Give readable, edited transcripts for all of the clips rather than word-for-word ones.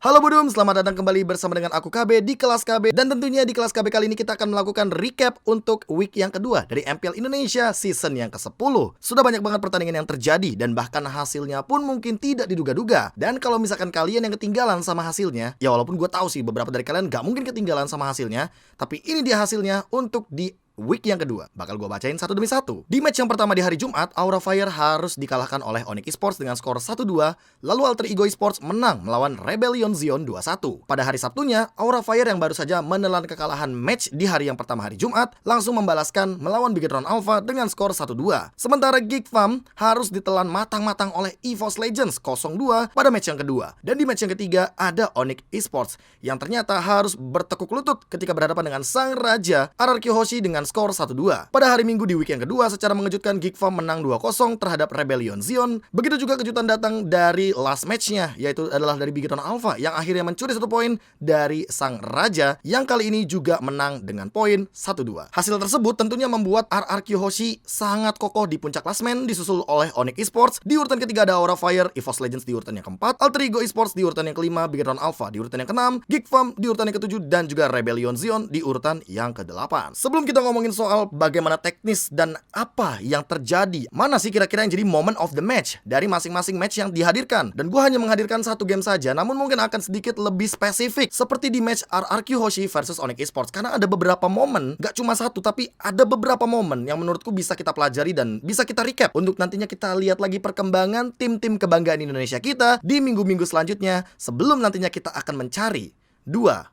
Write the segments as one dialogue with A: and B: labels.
A: Halo Budum, selamat datang kembali bersama dengan aku KB di kelas KB. Dan tentunya di kelas KB kali ini kita akan melakukan recap untuk week yang kedua dari MPL Indonesia season yang ke-10. Sudah banyak banget pertandingan yang terjadi dan bahkan hasilnya pun mungkin tidak diduga-duga. Dan kalau misalkan kalian yang ketinggalan sama hasilnya, ya walaupun gue tahu sih beberapa dari kalian gak mungkin ketinggalan sama hasilnya, tapi ini dia hasilnya untuk di week yang kedua. Bakal gue bacain satu demi satu. Di match yang pertama di hari Jumat, Aura Fire harus dikalahkan oleh Onyx Esports dengan skor 1-2. Lalu Alter Ego Esports menang melawan Rebellion Zion 2-1. Pada hari Sabtunya, Aura Fire yang baru saja menelan kekalahan match di hari yang pertama hari Jumat, langsung membalaskan melawan Bigetron Alpha dengan skor 1-2. Sementara Geek Farm harus ditelan matang-matang oleh EVOS Legends 0-2 pada match yang kedua. Dan di match yang ketiga ada Onyx Esports yang ternyata harus bertekuk lutut ketika berhadapan dengan sang raja RRQ Hoshi dengan skor 1-2. Pada hari Minggu di week yang kedua, secara mengejutkan Geek Farm menang 2-0 terhadap Rebellion Zion. Begitu juga kejutan datang dari last match-nya, yaitu adalah dari Bigetron Alpha yang akhirnya mencuri 1 poin dari sang raja yang kali ini juga menang dengan poin 1-2. Hasil tersebut tentunya membuat RRQ Hoshi sangat kokoh di puncak klasmen, disusul oleh Onyx Esports. Di urutan ketiga ada Aura Fire, EVOS Legends di urutan yang keempat, Alter Ego Esports di urutan yang kelima, Bigetron Alpha di urutan yang keenam, Geek Farm di urutan yang ketujuh, dan juga Rebellion Zion di urutan yang kedelapan. Sebelum kita ngomongin soal bagaimana teknis dan apa yang terjadi, mana sih kira-kira yang jadi moment of the match dari masing-masing match yang dihadirkan, dan gue hanya menghadirkan satu game saja, namun mungkin akan sedikit lebih spesifik seperti di match RRQ Hoshi versus Onyx Esports, karena ada beberapa momen, gak cuma satu tapi ada beberapa momen yang menurutku bisa kita pelajari dan bisa kita recap untuk nantinya kita lihat lagi perkembangan tim-tim kebanggaan Indonesia kita di minggu-minggu selanjutnya, sebelum nantinya kita akan mencari dua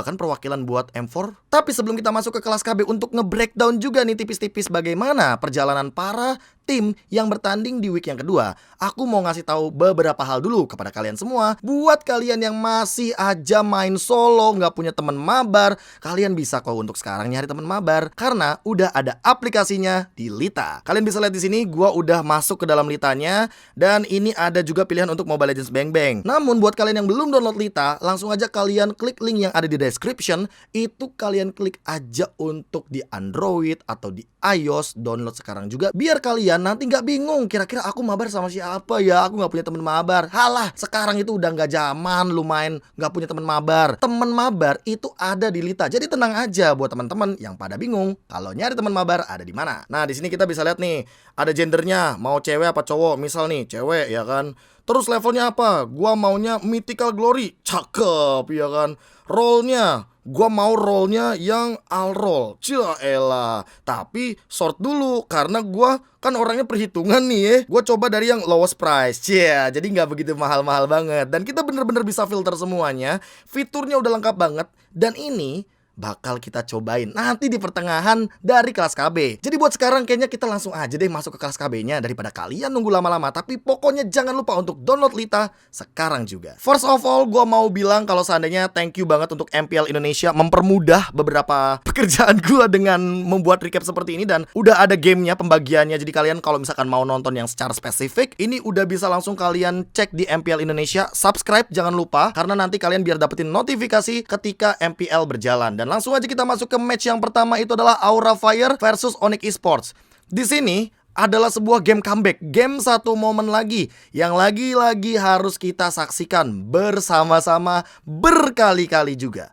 A: kan perwakilan buat M4. Tapi sebelum kita masuk ke kelas KB untuk nge-breakdown juga nih tipis-tipis bagaimana perjalanan para tim yang bertanding di week yang kedua, aku mau ngasih tahu beberapa hal dulu kepada kalian semua. Buat kalian yang masih aja main solo, nggak punya teman mabar, kalian bisa kok untuk sekarang nyari teman mabar karena udah ada aplikasinya di Lita. Kalian bisa lihat di sini, gua udah masuk ke dalam Litanya dan ini ada juga pilihan untuk Mobile Legends Bang Bang. Namun buat kalian yang belum download Lita, langsung aja kalian klik link yang ada di description. Itu kalian klik aja untuk di Android atau di iOS, download sekarang juga biar kalian nanti nggak bingung kira-kira aku mabar sama siapa ya, aku nggak punya teman mabar. Halah, sekarang itu udah nggak zaman lu main nggak punya teman mabar. Teman mabar itu ada di Lita, jadi tenang aja buat teman-teman yang pada bingung kalau nyari teman mabar ada di mana. Nah di sini kita bisa lihat nih ada gendernya, mau cewek apa cowok. Misal nih cewek ya kan, terus levelnya apa, gua maunya Mythical Glory, cakep ya kan. Role-nya, gua mau role-nya yang all roll, ciaelah. Tapi short dulu, karena gua kan orangnya perhitungan nih ya. Gua coba dari yang lowest price, jadi nggak begitu mahal-mahal banget. Dan kita bener-bener bisa filter semuanya. Fiturnya udah lengkap banget. Dan ini bakal kita cobain nanti di pertengahan dari kelas KB. Jadi buat sekarang kayaknya kita langsung aja deh masuk ke kelas KB-nya daripada kalian nunggu lama-lama. Tapi pokoknya jangan lupa untuk download Lita sekarang juga. First of all, gue mau bilang kalau seandainya thank you banget untuk MPL Indonesia mempermudah beberapa pekerjaan gue dengan membuat recap seperti ini. Dan udah ada gamenya, pembagiannya. Jadi kalian kalau misalkan mau nonton yang secara spesifik, ini udah bisa langsung kalian cek di MPL Indonesia. Subscribe jangan lupa, karena nanti kalian biar dapetin notifikasi ketika MPL berjalan. Dan langsung aja kita masuk ke match yang pertama, itu adalah Aura Fire versus Onyx Esports. Di sini adalah sebuah game comeback, game satu momen lagi yang lagi-lagi harus kita saksikan bersama-sama berkali-kali juga.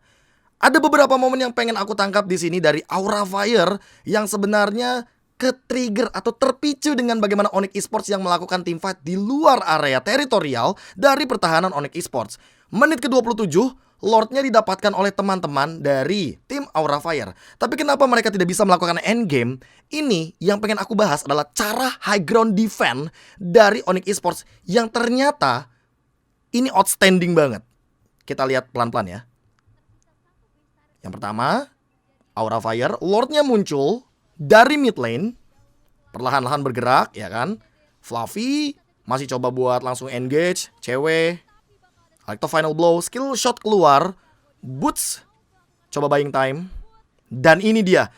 A: Ada beberapa momen yang pengen aku tangkap di sini dari Aura Fire yang sebenarnya ke-trigger atau terpicu dengan bagaimana Onyx Esports yang melakukan teamfight di luar area teritorial dari pertahanan Onyx Esports. Menit ke-27, Lordnya didapatkan oleh teman-teman dari tim Aura Fire. Tapi kenapa mereka tidak bisa melakukan endgame? Ini yang pengen aku bahas adalah cara high ground defense dari Onyx Esports yang ternyata ini outstanding banget. Kita lihat pelan-pelan ya. Yang pertama, Aura Fire, Lordnya muncul dari mid lane, perlahan-lahan bergerak ya kan. Fluffy masih coba buat langsung engage, cewek. Like the final blow, skill shot keluar, Boots coba buying time. Dan ini dia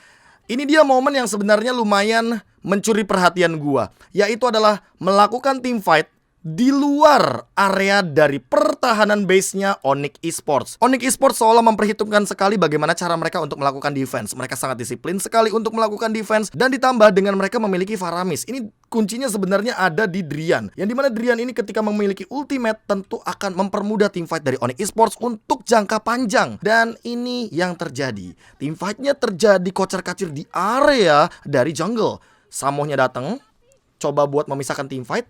A: momen yang sebenarnya lumayan mencuri perhatian gua, yaitu adalah melakukan team fight di luar area dari pertahanan base-nya Onyx Esports. Onyx Esports seolah memperhitungkan sekali bagaimana cara mereka untuk melakukan defense. Mereka sangat disiplin sekali untuk melakukan defense, dan ditambah dengan mereka memiliki Faramis. Ini kuncinya sebenarnya ada di Drian, yang dimana Drian ini ketika memiliki ultimate tentu akan mempermudah teamfight dari Onyx Esports untuk jangka panjang. Dan ini yang terjadi. Teamfightnya terjadi kocar-kacir di area dari jungle. Samohnya datang, coba buat memisahkan teamfight.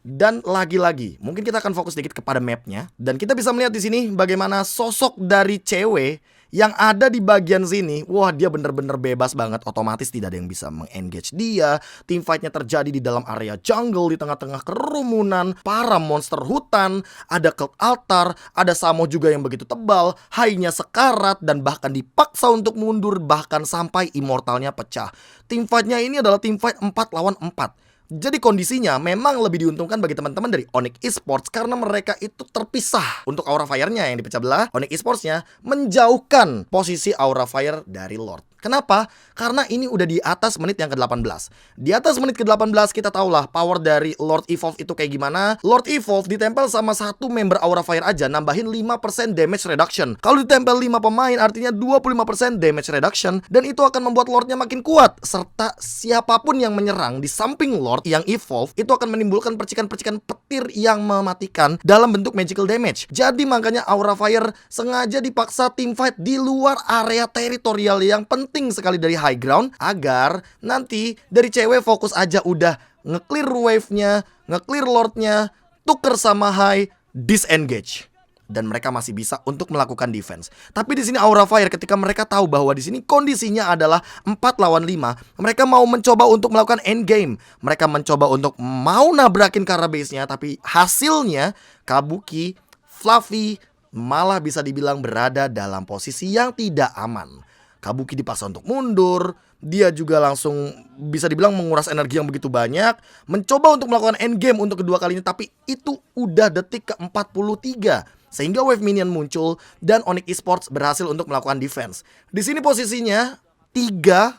A: Dan lagi-lagi, mungkin kita akan fokus sedikit kepada mapnya. Dan kita bisa melihat di sini bagaimana sosok dari cewek yang ada di bagian sini. Wah, dia bener-bener bebas banget. Otomatis tidak ada yang bisa meng-engage dia. Teamfightnya terjadi di dalam area jungle, di tengah-tengah kerumunan para monster hutan. Ada cult altar, ada Samo juga yang begitu tebal. High-nya sekarat dan bahkan dipaksa untuk mundur, bahkan sampai immortalnya pecah. Teamfightnya ini adalah teamfight 4 lawan 4. Jadi kondisinya memang lebih diuntungkan bagi teman-teman dari Onyx Esports karena mereka itu terpisah. Untuk Aura Fire-nya yang dipecah belah, Onyx Esports-nya menjauhkan posisi Aura Fire dari Lord. Kenapa? Karena ini udah di atas menit yang ke-18. Di atas menit ke-18 kita tahulah power dari Lord Evolve itu kayak gimana. Lord Evolve ditempel sama satu member Aura Fire aja nambahin 5% damage reduction. Kalau ditempel 5 pemain artinya 25% damage reduction. Dan itu akan membuat Lordnya makin kuat. Serta siapapun yang menyerang di samping Lord yang Evolve itu akan menimbulkan percikan-percikan petir yang mematikan dalam bentuk magical damage. Jadi makanya Aura Fire sengaja dipaksa teamfight di luar area teritorial yang penting sekali dari high ground, agar nanti dari cewek fokus aja udah nge-clear wave-nya, nge-clear Lord-nya, tuker sama high, disengage. Dan mereka masih bisa untuk melakukan defense. Tapi di sini Aura Fire ketika mereka tahu bahwa di sini kondisinya adalah 4 lawan 5, mereka mau mencoba untuk melakukan endgame. Mereka mencoba untuk mau nabrakin ke arah base-nya, tapi hasilnya Kabuki, Fluffy malah bisa dibilang berada dalam posisi yang tidak aman. Kabuki dipaksa untuk mundur. Dia juga langsung bisa dibilang menguras energi yang begitu banyak, mencoba untuk melakukan endgame untuk kedua kalinya. Tapi itu udah detik ke-43, sehingga wave minion muncul dan Onyx Esports berhasil untuk melakukan defense. Di sini posisinya 3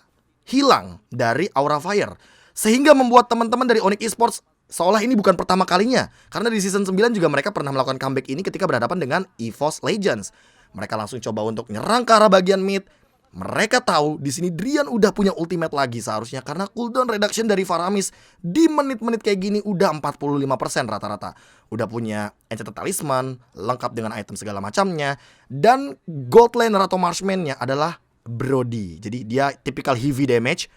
A: hilang dari Aura Fire, sehingga membuat teman-teman dari Onyx Esports seolah ini bukan pertama kalinya. Karena di season 9 juga mereka pernah melakukan comeback ini ketika berhadapan dengan EVOS Legends. Mereka langsung coba untuk nyerang ke arah bagian mid. Mereka tahu di sini Drian udah punya ultimate lagi seharusnya, karena cooldown reduction dari Faramis di menit-menit kayak gini udah 45% rata-rata. Udah punya Enchanted Talisman lengkap dengan item segala macamnya, dan gold laner atau marshman-nya adalah Brody. Jadi dia tipikal heavy damage,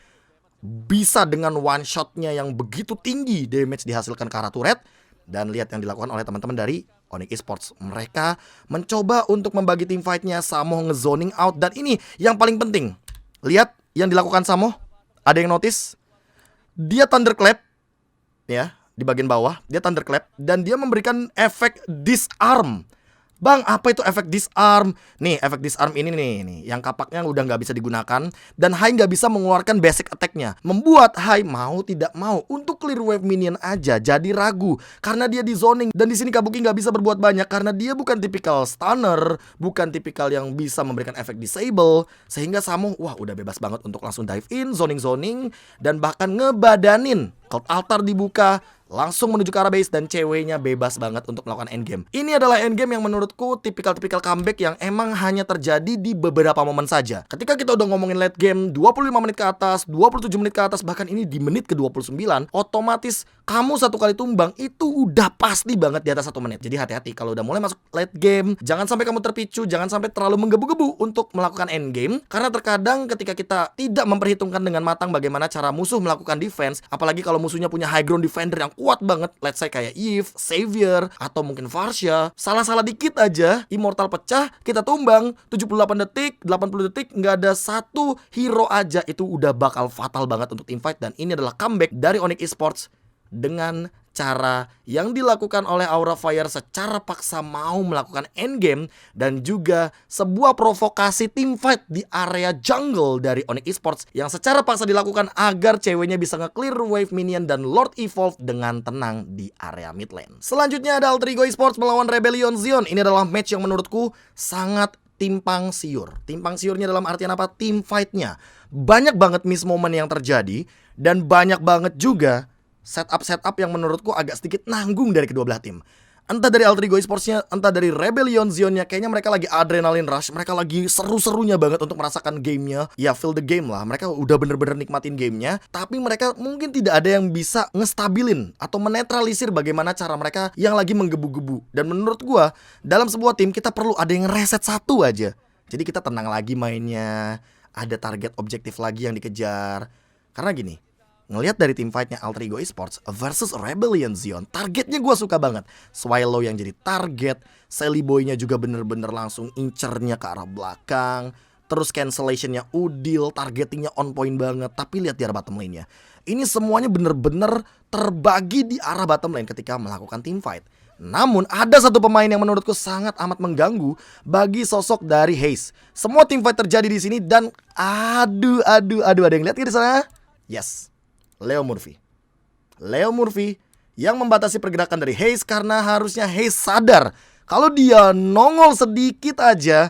A: bisa dengan one shot-nya yang begitu tinggi damage dihasilkan ke arah turret. Dan lihat yang dilakukan oleh teman-teman dari Onyx Esports. Mereka mencoba untuk membagi team fight-nya. Samo nge-zoning out. Dan ini yang paling penting. Lihat yang dilakukan Samo. Ada yang notice? Dia thunderclap. Ya, di bagian bawah. Dia thunderclap. Dan dia memberikan efek disarm. Bang, apa itu efek disarm? Nih, efek disarm ini nih, yang kapaknya udah nggak bisa digunakan. Dan Hai nggak bisa mengeluarkan basic attack-nya. Membuat Hai mau tidak mau untuk clear wave minion aja jadi ragu, karena dia di zoning. Dan di sini Kabuki nggak bisa berbuat banyak karena dia bukan tipikal stunner, bukan tipikal yang bisa memberikan efek disable. Sehingga Samo, wah udah bebas banget untuk langsung dive in, zoning-zoning, dan bahkan ngebadanin. Cult altar dibuka, langsung menuju ke arah base, dan ceweknya bebas banget untuk melakukan endgame. Ini adalah endgame yang menurutku tipikal-tipikal comeback yang emang hanya terjadi di beberapa momen saja. Ketika kita udah ngomongin late game 25 menit ke atas, 27 menit ke atas, bahkan ini di menit ke-29, otomatis kamu satu kali tumbang itu udah pasti banget di atas 1 menit. Jadi hati-hati kalau udah mulai masuk late game, jangan sampai kamu terpicu, jangan sampai terlalu menggebu-gebu untuk melakukan endgame. Karena terkadang ketika kita tidak memperhitungkan dengan matang bagaimana cara musuh melakukan defense, apalagi kalau musuhnya punya high ground defender yang kuat banget, let's say kayak Eve, Xavier, atau mungkin Varsha, salah-salah dikit aja, immortal pecah, kita tumbang, 78 detik, 80 detik, nggak ada satu hero aja, itu udah bakal fatal banget untuk teamfight. Dan ini adalah comeback dari Onyx Esports dengan cara yang dilakukan oleh Aura Fire secara paksa mau melakukan endgame, dan juga sebuah provokasi teamfight di area jungle dari Onyx Esports yang secara paksa dilakukan agar ceweknya bisa nge-clear wave minion dan Lord Evolve dengan tenang di area mid lane. Selanjutnya ada Alter Ego Esports melawan Rebellion Zion. Ini adalah match yang menurutku sangat timpang siur. Timpang siurnya dalam artian apa? Team fight-nya banyak banget miss moment yang terjadi, dan banyak banget juga setup yang menurutku agak sedikit nanggung dari kedua belah tim. Entah dari Alter Ego Esports-nya, entah dari Rebellion Zion-nya, kayaknya mereka lagi adrenaline rush, mereka lagi seru-serunya banget untuk merasakan gamenya. Ya feel the game lah, mereka udah bener-bener nikmatin gamenya. Tapi mereka mungkin tidak ada yang bisa ngestabilin atau menetralisir bagaimana cara mereka yang lagi menggebu-gebu. Dan menurut gua, dalam sebuah tim kita perlu ada yang reset satu aja. Jadi kita tenang lagi mainnya, ada target objektif lagi yang dikejar. Karena gini, ngelihat dari tim fightnya Alter Ego Esports versus Rebellion Zion, targetnya gue suka banget. Swallow yang jadi target, Sally Boy-nya juga bener-bener langsung incernya ke arah belakang. Terus cancellation-nya Udil, targetingnya on point banget. Tapi lihat di arah bottom lane-nya, ini semuanya bener-bener terbagi di arah bottom lane ketika melakukan team fight. Namun ada satu pemain yang menurutku sangat amat mengganggu bagi sosok dari Haze. Semua team fight terjadi di sini dan aduh ada yang lihat di sana? Yes, Leo Murphy yang membatasi pergerakan dari Haze karena harusnya Haze sadar kalau dia nongol sedikit aja,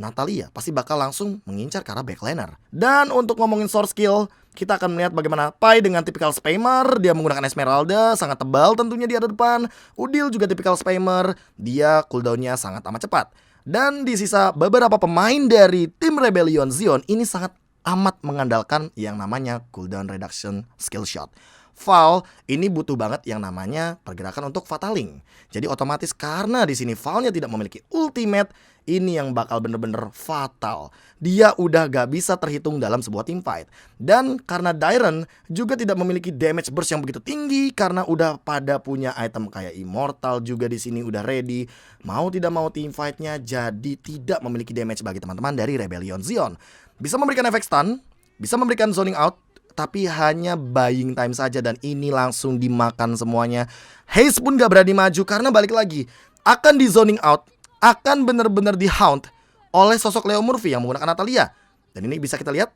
A: Natalia pasti bakal langsung mengincar ke arah backliner. Dan untuk ngomongin source skill, kita akan melihat bagaimana Pai dengan tipikal spammer, dia menggunakan Esmeralda, sangat tebal tentunya di ada depan. Udil juga tipikal spammer, dia cooldownnya sangat amat cepat. Dan di sisa beberapa pemain dari tim Rebellion Zion ini sangat amat mengandalkan yang namanya cooldown reduction skill shot. Val ini butuh banget yang namanya pergerakan untuk fataling. Jadi otomatis karena di sini Valnya tidak memiliki ultimate, ini yang bakal bener-bener fatal. Dia udah gak bisa terhitung dalam sebuah team fight. Dan karena Dairon juga tidak memiliki damage burst yang begitu tinggi karena udah pada punya item kayak Immortal juga di sini udah ready. Mau tidak mau team fightnya jadi tidak memiliki damage bagi teman-teman dari Rebellion Zion. Bisa memberikan efek stun, bisa memberikan zoning out, tapi hanya buying time saja dan ini langsung dimakan semuanya. Haze pun gak berani maju karena balik lagi akan di zoning out, akan bener-bener di hound oleh sosok Leo Murphy yang menggunakan Natalia. Dan ini bisa kita lihat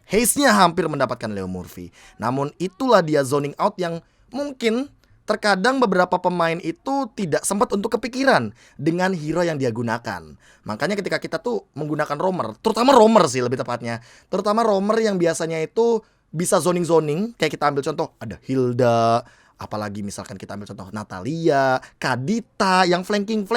A: Haze-nya hampir mendapatkan Leo Murphy. Namun itulah dia zoning out yang mungkin terkadang beberapa pemain itu tidak sempat untuk kepikiran dengan hero yang dia gunakan. Makanya ketika kita tuh menggunakan roamer, terutama roamer sih lebih tepatnya, terutama roamer yang biasanya itu bisa zoning-zoning, kayak kita ambil contoh ada Hilda, apalagi misalkan kita ambil contoh Natalia, Kadita yang flanking,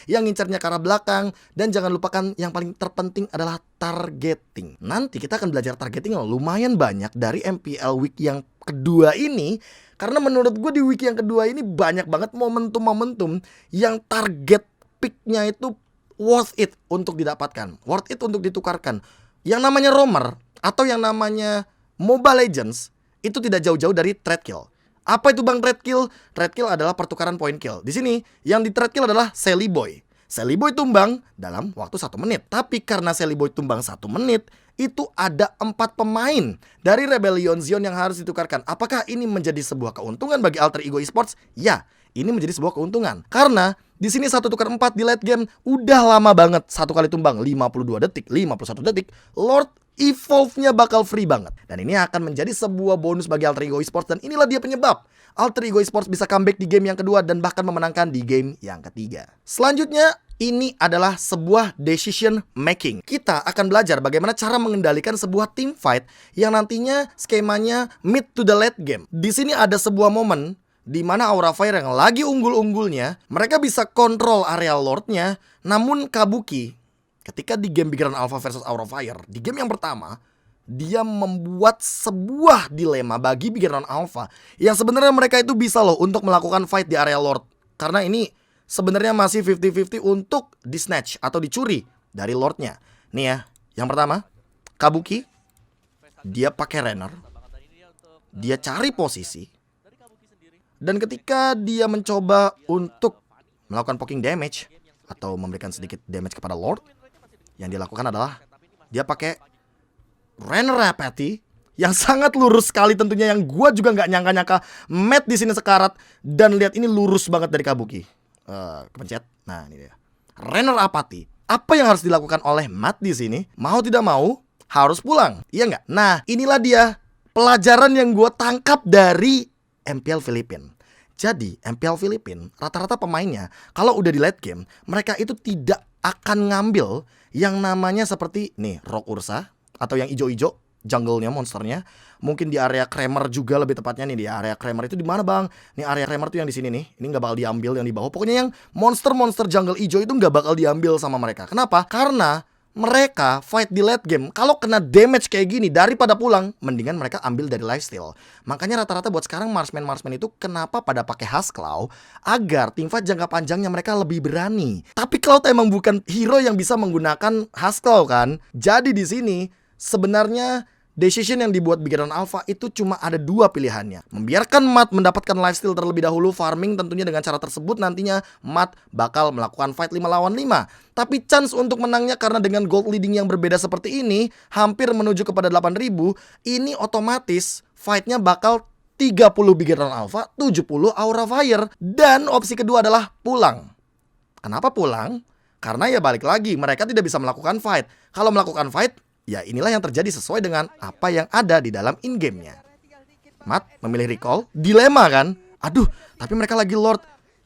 A: yang ngincernya ke arah belakang. Dan jangan lupakan yang paling terpenting adalah targeting. Nanti kita akan belajar targeting yang lumayan banyak dari MPL Week yang kedua ini. Karena menurut gue di week yang kedua ini banyak banget momentum-momentum yang target picknya itu worth it untuk didapatkan, worth it untuk ditukarkan. Yang namanya roamer atau yang namanya Mobile Legends itu tidak jauh-jauh dari trade kill. Apa itu bang trade kill? Trade kill adalah pertukaran point kill. Di sini yang di trade kill adalah Sally Boy. Sally Boy tumbang dalam waktu 1 menit. Tapi karena Sally Boy tumbang 1 menit, itu ada 4 pemain dari Rebellion Zion yang harus ditukarkan. Apakah ini menjadi sebuah keuntungan bagi Alter Ego Esports? Ya, ini menjadi sebuah keuntungan. Karena di sini 1 tukar 4 di late game udah lama banget. 1 kali tumbang 52 detik, 51 detik. Lord Evolve-nya bakal free banget. Dan ini akan menjadi sebuah bonus bagi Alter Ego Esports. Dan inilah dia penyebab Alter Ego Esports bisa comeback di game yang kedua dan bahkan memenangkan di game yang ketiga. Selanjutnya, ini adalah sebuah decision making. Kita akan belajar bagaimana cara mengendalikan sebuah team fight yang nantinya skemanya mid to the late game. Di sini ada sebuah momen di mana Aura Fire yang lagi unggul-unggulnya, mereka bisa kontrol area Lord-nya. Namun Kabuki ketika di game Big Run Alpha versus Aura Fire, di game yang pertama, dia membuat sebuah dilema bagi Big Run Alpha yang sebenarnya mereka itu bisa loh untuk melakukan fight di area Lord. Karena ini sebenarnya masih 50-50 untuk di snatch atau dicuri dari Lordnya. Nih ya, yang pertama Kabuki, dia pakai Renner, dia cari posisi, dan ketika dia mencoba untuk melakukan poking damage atau memberikan sedikit damage kepada Lord, yang dia lakukan adalah dia pakai Renner Apathy yang sangat lurus sekali tentunya, yang gua juga nggak nyangka-nyangka Matt di sini sekarat. Dan lihat ini lurus banget dari Kabuki. Kepencet. Nah, ini dia. Renner Apathy. Apa yang harus dilakukan oleh Matt di sini? Mau tidak mau harus pulang. Iya nggak? Nah, inilah dia pelajaran yang gua tangkap dari MPL Filipina. Jadi MPL Filipina rata-rata pemainnya kalau udah di late game, mereka itu tidak akan ngambil yang namanya seperti nih Rock Ursa atau yang ijo-ijo. jungle-nya, monsternya. Mungkin di area Kramer juga lebih tepatnya nih. Di area Kramer itu di mana bang? Nih area Kramer tuh yang di sini nih. Ini nggak bakal diambil yang di bawah. Pokoknya yang monster-monster jungle hijau itu nggak bakal diambil sama mereka. Kenapa? Karena mereka fight di late game. Kalau kena damage kayak gini, daripada pulang, mendingan mereka ambil dari lifesteal. Makanya rata-rata buat sekarang marksman itu kenapa pada pakai Husklaw, agar teamfight jangka panjangnya mereka lebih berani. Tapi Cloud emang bukan hero yang bisa menggunakan Husklaw kan. Jadi di sini sebenarnya decision yang dibuat Bigetron Alpha itu cuma ada dua pilihannya. Membiarkan Matt mendapatkan lifesteal terlebih dahulu, farming tentunya dengan cara tersebut nantinya Matt bakal melakukan fight 5 lawan 5. Tapi chance untuk menangnya karena dengan gold leading yang berbeda seperti ini, hampir menuju kepada 8.000, ini otomatis fightnya bakal 30 Bigetron Alpha, 70 Aura Fire. Dan opsi kedua adalah pulang. Kenapa pulang? Karena ya balik lagi, mereka tidak bisa melakukan fight. Kalau melakukan fight, ya inilah yang terjadi sesuai dengan apa yang ada di dalam in-game-nya. Matt memilih recall, dilema kan? Aduh, tapi mereka lagi Lord.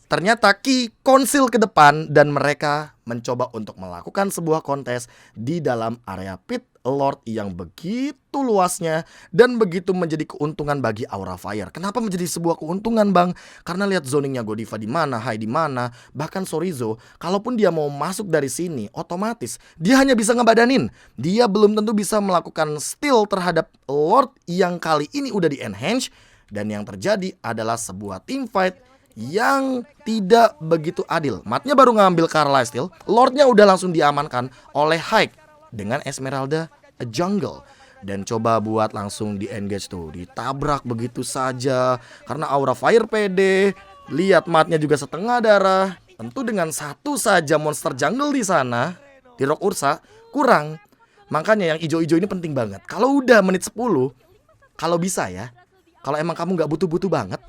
A: Ternyata Ki konsil ke depan dan mereka mencoba untuk melakukan sebuah kontes di dalam area pit Lord yang begitu luasnya dan begitu menjadi keuntungan bagi Aura Fire. Kenapa menjadi sebuah keuntungan bang? Karena lihat zoningnya Godiva di mana, Hai di mana, bahkan Sorizo, kalaupun dia mau masuk dari sini, otomatis dia hanya bisa ngebadanin. Dia belum tentu bisa melakukan steal terhadap Lord yang kali ini udah di enhance, dan yang terjadi adalah sebuah team fight yang tidak begitu adil. Matnya baru ngambil Carlisle Steel, Lordnya udah langsung diamankan oleh Hike dengan Esmeralda Jungle. Dan coba buat langsung di engage tuh, ditabrak begitu saja karena Aura Fire pede. Lihat matnya juga setengah darah. Tentu dengan satu saja monster jungle di sana, di Rock Ursa kurang. Makanya yang ijo-ijo ini penting banget. Kalau udah menit 10, kalau bisa ya, kalau emang kamu nggak butuh-butuh banget,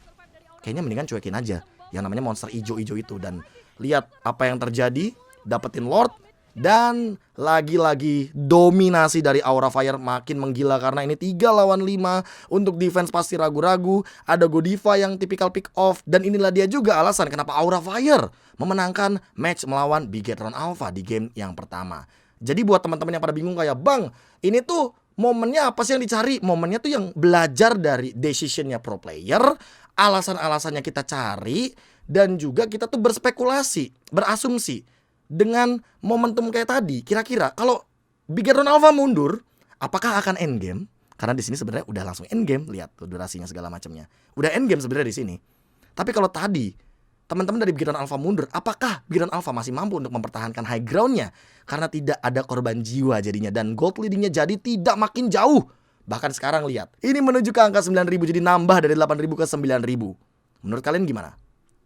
A: kayaknya mendingan cuekin aja yang namanya monster ijo-ijo itu. Dan lihat apa yang terjadi, dapetin Lord. Dan lagi-lagi dominasi dari Aura Fire makin menggila karena ini 3 lawan 5. Untuk defense pasti ragu-ragu. Ada Godiva yang tipikal pick off. Dan inilah dia juga alasan kenapa Aura Fire memenangkan match melawan Bigetron Alpha di game yang pertama. Jadi buat teman-teman yang pada bingung kayak, bang, ini tuh momennya apa sih yang dicari? Momennya tuh yang belajar dari decisionnya pro player, alasan-alasannya kita cari, dan juga kita tuh berspekulasi, berasumsi dengan momentum kayak tadi. Kira-kira kalau Bigetron Alpha mundur, apakah akan endgame? Karena di sini sebenarnya udah langsung endgame. Lihat tuh durasinya segala macamnya. Udah endgame sebenarnya di sini. Tapi kalau tadi teman-teman dari Bigetron Alpha mundur, apakah Bigetron Alpha masih mampu untuk mempertahankan high ground-nya? Karena tidak ada korban jiwa jadinya, dan gold leading-nya jadi tidak makin jauh. Bahkan sekarang lihat, ini menuju ke angka 9.000, jadi nambah dari 8.000 ke 9.000. Menurut kalian gimana?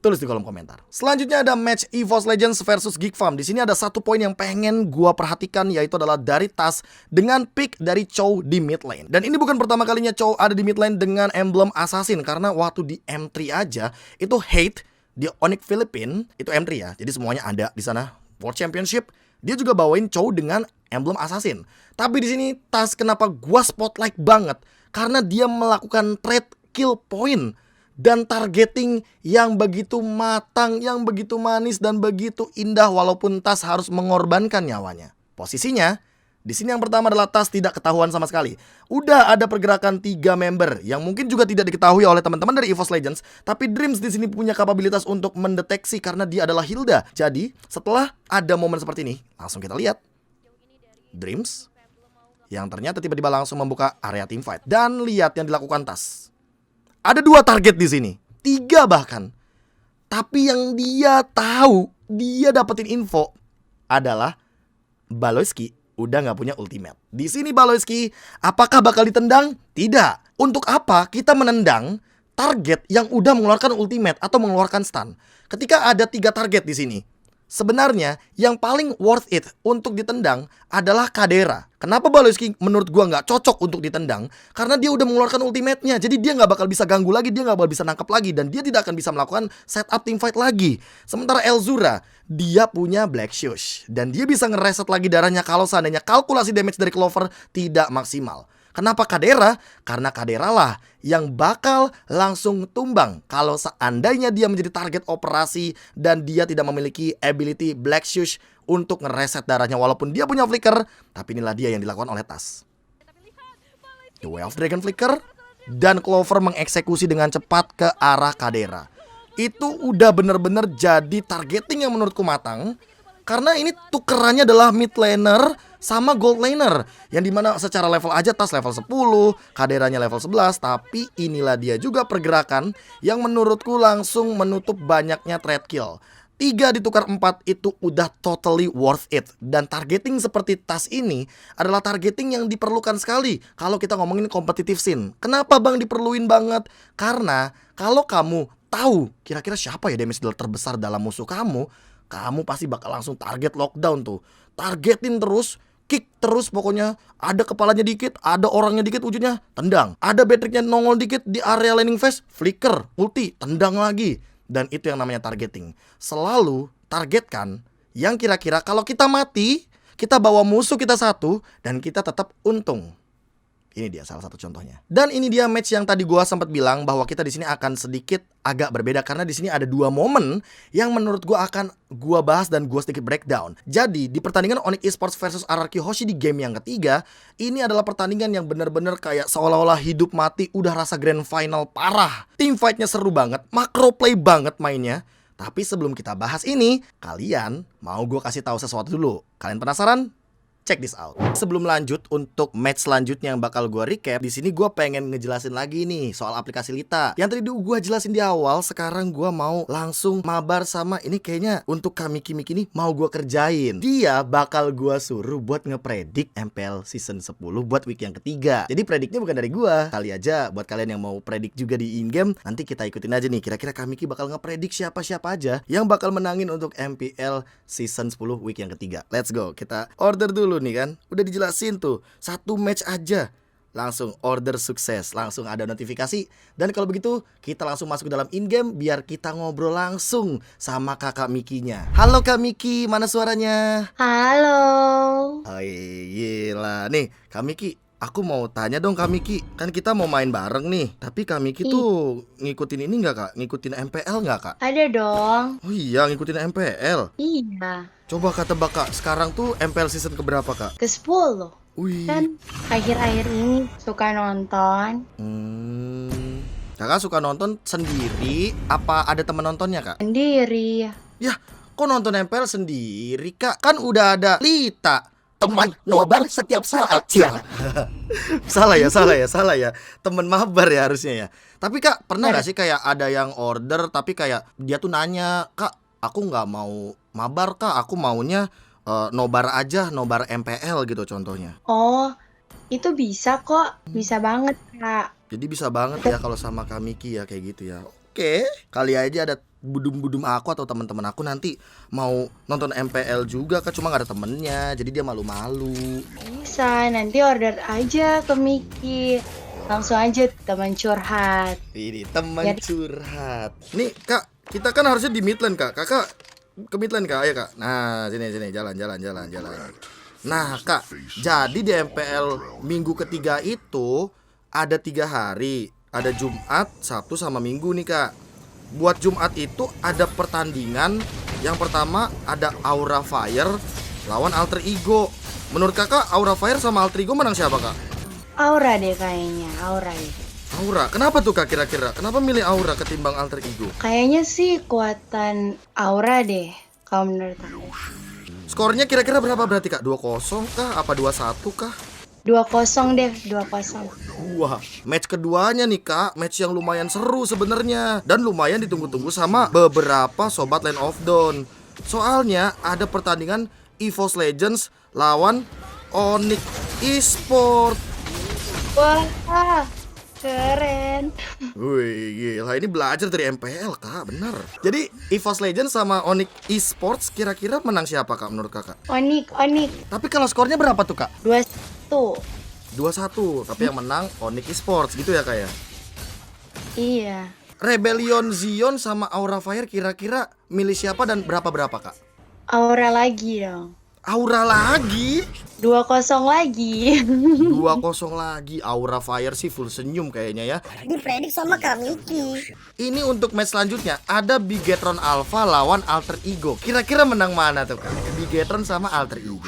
A: Tulis di kolom komentar. Selanjutnya ada match EVOS Legends versus Geek Farm. Di sini ada satu poin yang pengen gua perhatikan, yaitu adalah dari Tas dengan pick dari Chow di mid lane. Dan ini bukan pertama kalinya Chow ada di mid lane dengan emblem assassin, karena waktu di M3 aja itu hate di Onyx Philippines itu M3 ya. Jadi semuanya ada di sana. World Championship dia juga bawain Chow dengan emblem assassin. Tapi di sini Tas kenapa gua spotlight banget? Karena dia melakukan trade kill point dan targeting yang begitu matang, yang begitu manis dan begitu indah walaupun Tas harus mengorbankan nyawanya. Posisinya di sini yang pertama adalah Tas tidak ketahuan sama sekali. Udah ada pergerakan 3 member yang mungkin juga tidak diketahui oleh teman-teman dari EVOS Legends, tapi Dreams di sini punya kapabilitas untuk mendeteksi karena dia adalah Hilda. Jadi, setelah ada momen seperti ini, langsung kita lihat Dreams yang ternyata tiba-tiba langsung membuka area teamfight. Dan lihat yang dilakukan Tas. Ada 2 target di sini, 3 bahkan. Tapi yang dia tahu, dia dapetin info adalah Baloyski udah nggak punya ultimate. Di sini Baloyski, apakah bakal ditendang? Tidak. Untuk apa kita menendang target yang udah mengeluarkan ultimate atau mengeluarkan stun? Ketika ada 3 target di sini, sebenarnya yang paling worth it untuk ditendang adalah Kadera. Kenapa Baloyski menurut gua nggak cocok untuk ditendang? Karena dia udah mengeluarkan ultimate-nya. Jadi dia nggak bakal bisa ganggu lagi, dia nggak bakal bisa nangkep lagi, dan dia tidak akan bisa melakukan setup teamfight lagi. Sementara Elzura, dia punya Black Shoes dan dia bisa ngereset lagi darahnya kalau seandainya kalkulasi damage dari Clover tidak maksimal. Kenapa Kadera? Karena Kadera lah yang bakal langsung tumbang kalau seandainya dia menjadi target operasi dan dia tidak memiliki ability Black Shoes untuk ngereset darahnya walaupun dia punya flicker. Tapi inilah dia yang dilakukan oleh Tas. The Way of Dragon Flicker, dan Clover mengeksekusi dengan cepat ke arah Kadera. Itu udah bener-bener jadi targeting yang menurutku matang, karena ini tukerannya adalah mid laner sama gold laner, yang dimana secara level aja Tas level 10, Kaderanya level 11. Tapi inilah dia juga pergerakan yang menurutku langsung menutup banyaknya trade kill. 3 ditukar 4 itu udah totally worth it. Dan targeting seperti Tas ini adalah targeting yang diperlukan sekali kalau kita ngomongin competitive scene. Kenapa bang diperluin banget? Karena kalau kamu tahu kira-kira siapa ya damage dealer terbesar dalam musuh kamu, kamu pasti bakal langsung target lockdown tuh. Targetin terus, kick terus pokoknya. Ada kepalanya dikit, ada orangnya dikit, ujungnya tendang. Ada Beatrixnya nongol dikit di area laning phase, flicker, ulti, tendang lagi. Dan itu yang namanya targeting. Selalu targetkan yang kira-kira kalau kita mati, kita bawa musuh kita satu dan kita tetap untung. Ini dia salah satu contohnya. Dan ini dia match yang tadi gua sempat bilang bahwa kita di sini akan sedikit agak berbeda, karena di sini ada 2 momen yang menurut gua akan gua bahas dan gua sedikit breakdown. Jadi di pertandingan Onyx Esports versus RRQ Hoshi di game yang ketiga, ini adalah pertandingan yang bener-bener kayak seolah-olah hidup mati udah rasa grand final parah. Team fightnya seru banget, macro play banget mainnya. Tapi sebelum kita bahas ini, kalian mau gua kasih tahu sesuatu dulu. Kalian penasaran? Check this out. Sebelum lanjut untuk match selanjutnya yang bakal gue recap, di sini gue pengen ngejelasin lagi nih soal aplikasi Lita. Yang tadi gue jelasin di awal, sekarang gue mau langsung mabar sama ini, kayaknya untuk Kamiki ini mau gue kerjain. Dia bakal gue suruh buat ngepredik MPL season 10 buat week yang ketiga. Jadi prediknya bukan dari gue. Kali aja buat kalian yang mau predik juga di in-game, nanti kita ikutin aja nih. Kira-kira Kamiki bakal ngepredik siapa-siapa aja yang bakal menangin untuk MPL season 10 week yang ketiga. Let's go, kita order dulu nih kan. Udah dijelasin tuh, 1 match aja langsung order sukses, langsung ada notifikasi. Dan kalau begitu kita langsung masuk ke dalam in-game biar kita ngobrol langsung sama kakak Mikinya. Halo Kak Miki, mana suaranya?
B: Halo.
A: Oh gila. Nih Kak Miki, aku mau tanya dong Kak Miki, kan kita mau main bareng nih. Tapi Kak Miki tuh ngikutin ini nggak Kak? Ngikutin MPL nggak Kak?
B: Ada dong.
A: Oh iya, ngikutin MPL.
B: Iya.
A: Coba Kak tebak Kak, sekarang tuh MPL season keberapa Kak?
B: Ke-10.
A: Wih.
B: Kan akhir-akhir ini suka nonton.
A: Kakak suka nonton sendiri apa ada teman nontonnya Kak?
B: Sendiri.
A: Yah, kok nonton MPL sendiri Kak? Kan udah ada Lita, teman nobar setiap saat ya. Salah ya. Temen mabar ya harusnya ya. Tapi Kak, pernah gak sih kayak ada yang order tapi kayak dia tuh nanya, Kak, aku nggak mau mabar Kak, aku maunya nobar aja, nobar MPL gitu contohnya.
B: Oh, itu bisa kok. Bisa banget, Kak.
A: Jadi bisa banget ya kalau sama Kak Miki ya kayak gitu ya. Oke, kali aja ada budum-budum aku atau teman-teman aku nanti mau nonton MPL juga Kak, cuma gak ada temennya, jadi dia malu-malu.
B: Bisa, nanti order aja ke Miki. Langsung aja teman curhat.
A: Ini teman curhat. Nih Kak, kita kan harusnya di Midland Kak. Kakak ke Midland Kak, ayo Kak. Nah, sini jalan. Nah Kak, jadi di MPL minggu ketiga itu ada 3 hari. Ada Jumat, Sabtu sama Minggu nih Kak. Buat Jumat itu ada pertandingan. Yang pertama ada Aura Fire lawan Alter Ego. Menurut Kakak Aura Fire sama Alter Ego menang siapa Kak?
B: Aura deh kayaknya, Aura deh.
A: Aura, kenapa tuh Kak kira-kira? Kenapa milih Aura ketimbang Alter Ego?
B: Kayaknya sih kuatan Aura deh, kalau menurut aku.
A: Skornya kira-kira berapa berarti Kak? 2-0 kah? Apa 2-1 kah?
B: 2-0 deh, 2-0.
A: Wah, match keduanya nih Kak, match yang lumayan seru sebenarnya dan lumayan ditunggu-tunggu sama beberapa sobat Land of Dawn. Soalnya ada pertandingan EVOS Legends lawan Onyx Esports.
B: Wah, keren.
A: Wih, gila, ini belajar dari MPL Kak, bener. Jadi EVOS Legends sama Onyx Esports kira-kira menang siapa Kak menurut Kakak?
B: Onyx.
A: Tapi kalau skornya berapa tuh Kak?
B: 2-1.
A: 2-1, tapi yang menang Onyx Esports gitu ya Kak ya?
B: Iya.
A: Rebellion Zion sama Aura Fire kira-kira milih siapa dan berapa-berapa Kak?
B: Aura lagi dong.
A: Aura lagi?
B: 2-0 lagi.
A: 2-0 lagi. Aura Fire sih full senyum kayaknya ya.
C: Dipredik sama Kamiki.
A: Ini untuk match selanjutnya ada Bigetron Alpha lawan Alter Ego. Kira-kira menang mana tuh Kak? Bigetron sama Alter Ego.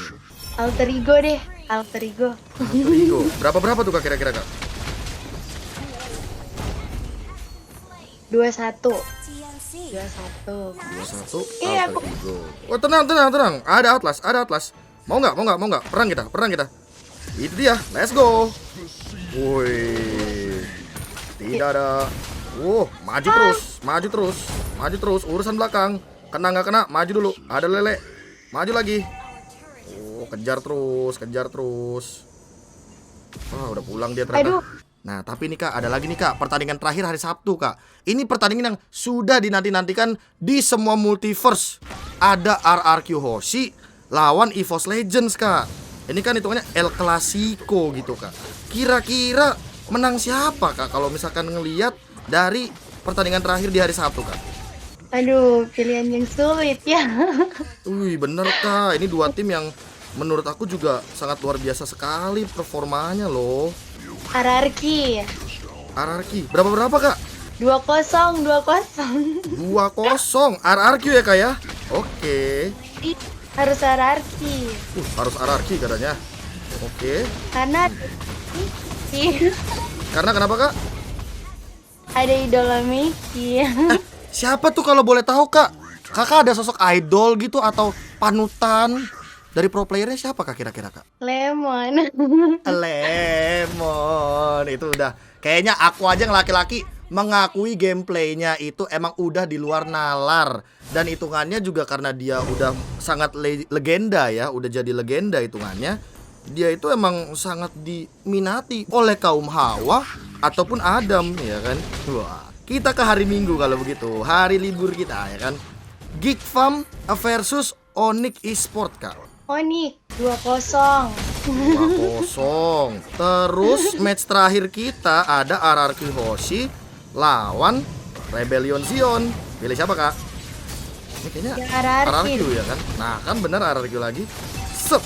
B: Alter Ego deh, Alter Ego.
A: Alter Ego. Berapa-berapa tuh Kak kira-kira Kak?
B: 21. 21.
A: 21
B: Iya,
A: Alter Ego. Oh, tenang. Ada Atlas. Mau nggak? Perang kita. Itu dia. Let's go. Woi. Tidak ada. Maju terus. Urusan belakang. Kena nggak kena? Maju dulu. Ada lele. Maju lagi. Oh, kejar terus. Wah, udah pulang dia ternyata.
B: Aduh.
A: Nah, tapi nih Kak, ada lagi nih Kak, pertandingan terakhir hari Sabtu Kak. Ini pertandingan yang sudah dinanti-nantikan di semua multiverse. Ada RRQ Hoshi lawan EVOS Legends Kak. Ini kan hitungannya El Clasico gitu Kak. Kira-kira menang siapa Kak kalau misalkan ngelihat dari pertandingan terakhir di hari Sabtu Kak?
B: Aduh, pilihan yang sulit ya.
A: Wih, bener Kak, ini dua tim yang menurut aku juga sangat luar biasa sekali performanya loh.
B: Hierarki.
A: RRQ, berapa Kak?
B: 2-0.
A: 2-0 RRQ ya Kak ya? Oke.
B: Ih, harus hierarki.
A: Harus RRQ katanya. Oke.
B: Karena
A: Karena kenapa Kak?
B: ada idola Mickey.
A: Siapa tuh kalau boleh tahu Kak? Kakak ada sosok idol gitu atau panutan dari pro playernya siapa Kak kira-kira Kak?
B: Lemon.
A: Lemon. Itu udah kayaknya aku aja yang laki-laki mengakui gameplaynya itu emang udah di luar nalar. Dan hitungannya juga karena dia udah sangat legenda ya, udah jadi legenda hitungannya. Dia itu emang sangat diminati oleh kaum Hawa ataupun Adam ya kan. Wah, kita ke hari Minggu kalau begitu, hari libur kita ya kan. Geek Farm versus Onyx Esport Kak.
B: Onyx 2-0.
A: 2-0. Terus match terakhir kita ada RRQ Hoshi lawan Rebellion Zion. Pilih siapa Kak? Ini kayaknya
B: Ya, RRQ.
A: RRQ ya kan. Nah kan bener RRQ lagi. Sep.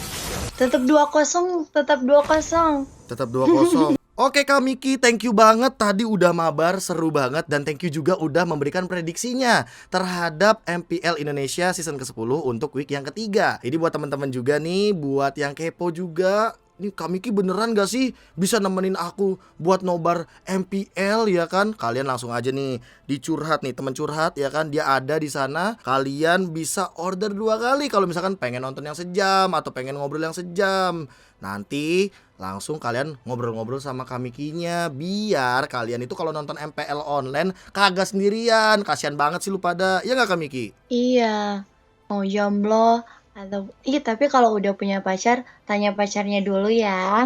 B: Tetap 2-0.
A: Tetap 2-0. Oke Kak Miki, thank you banget. Tadi udah mabar, seru banget. Dan thank you juga udah memberikan prediksinya terhadap MPL Indonesia season ke-10 untuk week yang ketiga. Ini buat teman-teman juga nih, buat yang kepo juga. Ini Kak Miki beneran gak sih bisa nemenin aku buat nobar MPL ya kan? Kalian langsung aja nih dicurhat nih, teman curhat ya kan, dia ada di sana. Kalian bisa order 2 kali kalau misalkan pengen nonton yang sejam atau pengen ngobrol yang sejam. Nanti langsung kalian ngobrol-ngobrol sama Kak Mikinya, biar kalian itu kalau nonton MPL online kagak sendirian. Kasian banget sih lu pada, ya gak Kak Miki?
B: Iya. Mau jomblo atau tapi kalau udah punya pacar, tanya pacarnya dulu ya.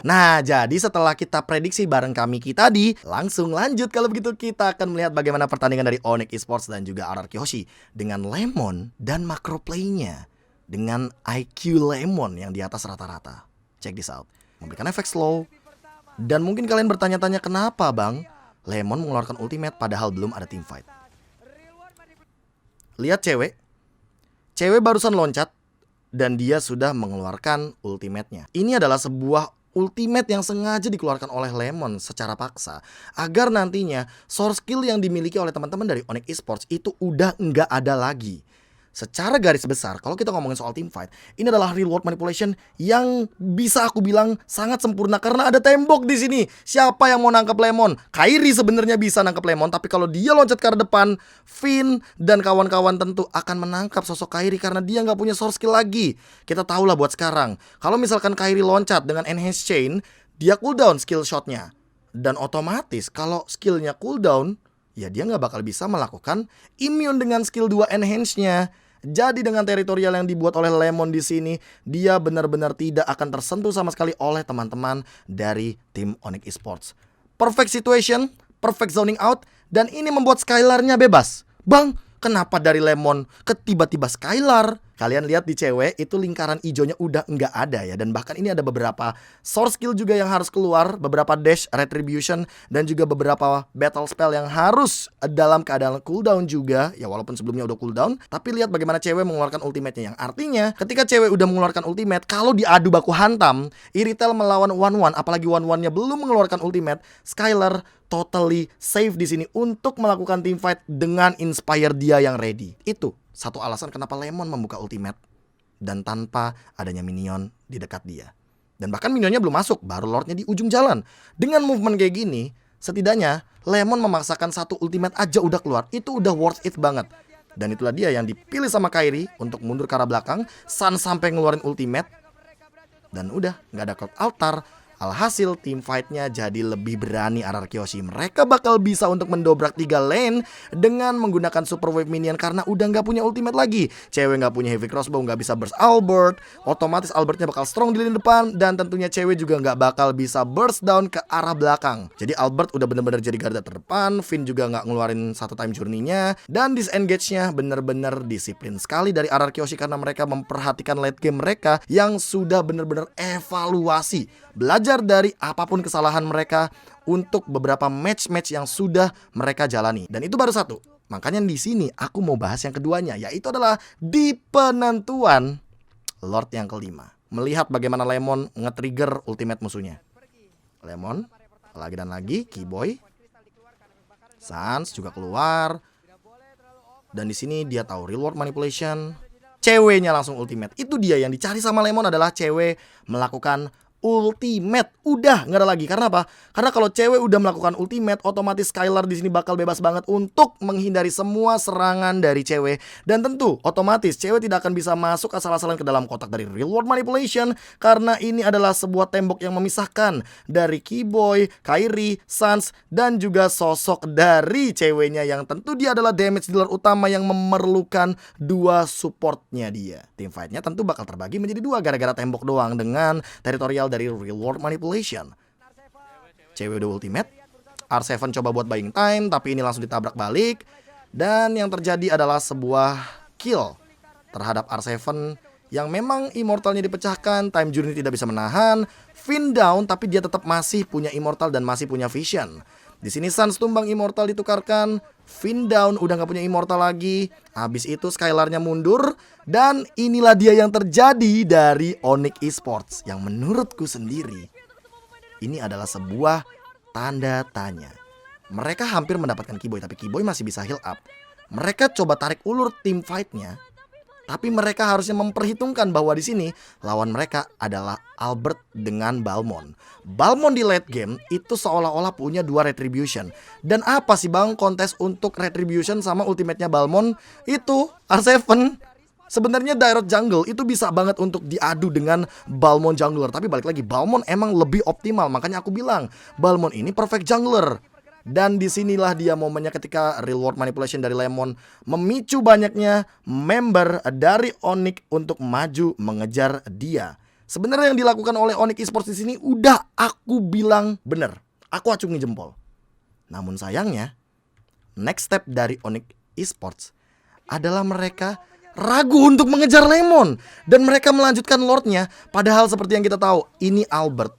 A: Nah, jadi setelah kita prediksi bareng Kak Miki tadi, langsung lanjut kalau begitu kita akan melihat bagaimana pertandingan dari Onyx Esports dan juga RRQ Hoshi dengan Lemon dan macro play-nya dengan IQ Lemon yang di atas rata-rata. Check this out. Memberikan efek slow. Dan mungkin kalian bertanya-tanya kenapa Bang Lemon mengeluarkan ultimate padahal belum ada teamfight. Lihat cewek barusan loncat dan dia sudah mengeluarkan ultimate-nya. Ini adalah sebuah ultimate yang sengaja dikeluarkan oleh Lemon secara paksa agar nantinya source skill yang dimiliki oleh teman-teman dari Onyx Esports itu udah nggak ada lagi. Secara garis besar, kalau kita ngomongin soal teamfight, ini adalah real world manipulation yang bisa aku bilang sangat sempurna karena ada tembok di sini. Siapa yang mau nangkep Lemon? Kairi sebenarnya bisa nangkep Lemon, tapi kalau dia loncat ke arah depan, Finn dan kawan-kawan tentu akan menangkap sosok Kairi karena dia nggak punya source skill lagi. Kita tahu lah buat sekarang, kalau misalkan Kairi loncat dengan enhance chain, dia cooldown skill shotnya. Dan otomatis kalau skillnya cooldown, ya dia nggak bakal bisa melakukan immune dengan skill 2 enhance-nya. Jadi dengan teritorial yang dibuat oleh Lemon di sini, dia benar-benar tidak akan tersentuh sama sekali oleh teman-teman dari tim Onyx Esports. Perfect situation, perfect zoning out, dan ini membuat Skylar-nya bebas. Bang, kenapa dari Lemon ke tiba-tiba Skylar? Kalian lihat di cewek itu lingkaran hijaunya udah nggak ada ya. Dan bahkan ini ada beberapa source skill juga yang harus keluar, beberapa dash, retribution, dan juga beberapa battle spell yang harus dalam keadaan cooldown juga. Ya walaupun sebelumnya udah cooldown, tapi lihat bagaimana cewek mengeluarkan ultimate-nya. Yang artinya ketika cewek udah mengeluarkan ultimate, kalau diadu baku hantam, Iritel melawan 1-1, apalagi 1-1-nya belum mengeluarkan ultimate, Skylar totally safe di sini untuk melakukan teamfight dengan inspire dia yang ready. Itu satu alasan kenapa Lemon membuka ultimate dan tanpa adanya minion di dekat dia. Dan bahkan minionnya belum masuk, baru lordnya di ujung jalan. Dengan movement kayak gini, Setidaknya Lemon memaksakan satu ultimate aja udah keluar. Itu udah worth it banget. Dan itulah dia yang dipilih sama Kairi untuk mundur ke arah belakang. Sun sampai ngeluarin ultimate. Dan udah, nggak ada cloud altar. Alhasil tim fightnya jadi lebih berani RRQ Yoshi. Mereka bakal bisa untuk mendobrak 3 lane dengan menggunakan super wave minion karena udah nggak punya ultimate lagi. Cewek nggak punya heavy crossbow, nggak bisa burst Albert. Otomatis Albertnya bakal strong di lini depan. Dan tentunya cewek juga nggak bakal bisa burst down ke arah belakang. Jadi Albert udah bener-bener jadi garda terdepan. Finn juga nggak ngeluarin satu time journey-nya. Dan disengage-nya bener-bener disiplin sekali dari RRQ Yoshi karena mereka memperhatikan late game mereka yang sudah bener-bener evaluasi. Belajar dari apapun kesalahan mereka untuk beberapa match-match yang sudah mereka jalani. Dan itu baru satu. Makanya di sini aku mau bahas yang keduanya, yaitu adalah di penentuan Lord yang kelima. Melihat bagaimana Lemon nge-trigger ultimate musuhnya. Lemon, lagi dan lagi, Keyboy, Sans juga keluar. Dan di sini dia tahu real world manipulation. Ceweknya langsung ultimate. Itu dia yang dicari sama Lemon adalah cewek melakukan ultimate. Udah nggak ada lagi. Karena apa? Karena kalau cewek udah melakukan ultimate, otomatis Skylar di sini bakal bebas banget untuk menghindari semua serangan dari cewek. Dan tentu otomatis cewek tidak akan bisa masuk asal-asalan ke dalam kotak dari real world manipulation karena ini adalah sebuah tembok yang memisahkan dari Keyboy, Kairi, Sans, dan juga sosok dari ceweknya yang tentu dia adalah damage dealer utama yang memerlukan dua supportnya dia. Team fightnya tentu bakal terbagi menjadi dua gara-gara tembok doang dengan teritorial dari real world manipulation. Cewek udah ultimate, R7 coba buat buying time tapi ini langsung ditabrak balik. Dan yang terjadi adalah sebuah kill terhadap R7 yang memang immortalnya dipecahkan. Time journey tidak bisa menahan. Finn down tapi dia tetap masih punya immortal dan masih punya vision. Di sini Sans tumbang immortal ditukarkan. Finn down udah gak punya immortal lagi. Habis itu Skylarnya mundur. Dan inilah dia yang terjadi dari Onyx Esports yang menurutku sendiri ini adalah sebuah tanda tanya. Mereka hampir mendapatkan Keyboy tapi Keyboy masih bisa heal up. Mereka coba tarik ulur tim fightnya, tapi mereka harusnya memperhitungkan bahwa di sini lawan mereka adalah Albert dengan Balmond. Balmond di late game itu seolah-olah punya dua retribution. Dan apa sih bang kontes untuk retribution sama ultimate-nya Balmond? Itu R7. Sebenarnya Direct Jungle itu bisa banget untuk diadu dengan Balmond Jungler. Tapi balik lagi, Balmond emang lebih optimal. Makanya aku bilang, Balmond ini perfect jungler. Dan disinilah dia momennya ketika real world manipulation dari Lemon memicu banyaknya member dari Onyx untuk maju mengejar dia. Sebenarnya yang dilakukan oleh Onyx Esports di sini udah aku bilang bener. Aku acungi jempol. Namun sayangnya, next step dari Onyx Esports adalah mereka ragu untuk mengejar Lemon. Dan mereka melanjutkan Lordnya. Padahal seperti yang kita tahu, ini Albert.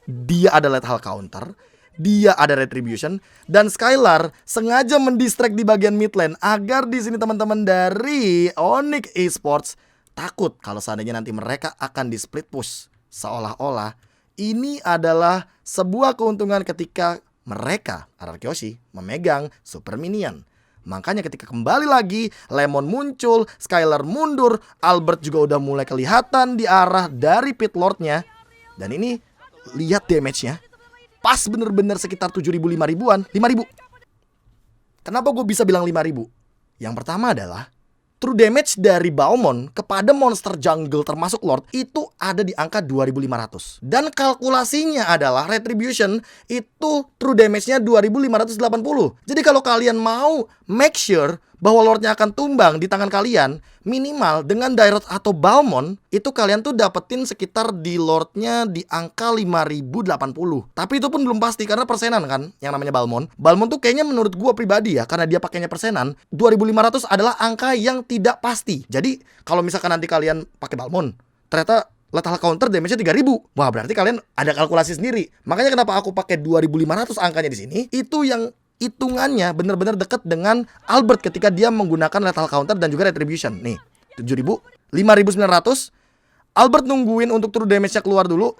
A: Dia ada lethal counter, dia ada retribution, dan Skylar sengaja mendistract di bagian mid lane agar di sini teman-teman dari Onyx Esports takut kalau seandainya nanti mereka akan di split push. Seolah-olah ini adalah sebuah keuntungan ketika mereka RRQ Yoshi memegang super minion. Makanya ketika kembali lagi Lemon muncul, Skylar mundur, Albert juga udah mulai kelihatan di arah dari pit lordnya. Dan ini lihat damage-nya, pas bener-bener sekitar 7.000-5.000-an, 5.000. Kenapa gue bisa bilang 5.000? Yang pertama adalah true damage dari Balmond kepada monster jungle termasuk Lord itu ada di angka 2.500. Dan kalkulasinya adalah retribution itu true damage-nya 2.580. Jadi kalau kalian mau make sure bahwa Lordnya akan tumbang di tangan kalian, minimal dengan Dairot atau Balmond itu kalian tuh dapetin sekitar di Lordnya di angka 5.080. Tapi itu pun belum pasti karena persenan kan yang namanya Balmond. Balmond tuh kayaknya menurut gua pribadi ya, karena dia pakainya persenan, 2.500 adalah angka yang tidak pasti. Jadi kalau misalkan nanti kalian pakai Balmond, ternyata lethal counter damage-nya 3.000. Wah, berarti kalian ada kalkulasi sendiri. Makanya kenapa aku pakai 2.500 angkanya di sini, itu yang hitungannya benar-benar dekat dengan Albert ketika dia menggunakan lethal counter dan juga retribution. Nih, 7.000, 5.900. Albert nungguin untuk true damage-nya keluar dulu,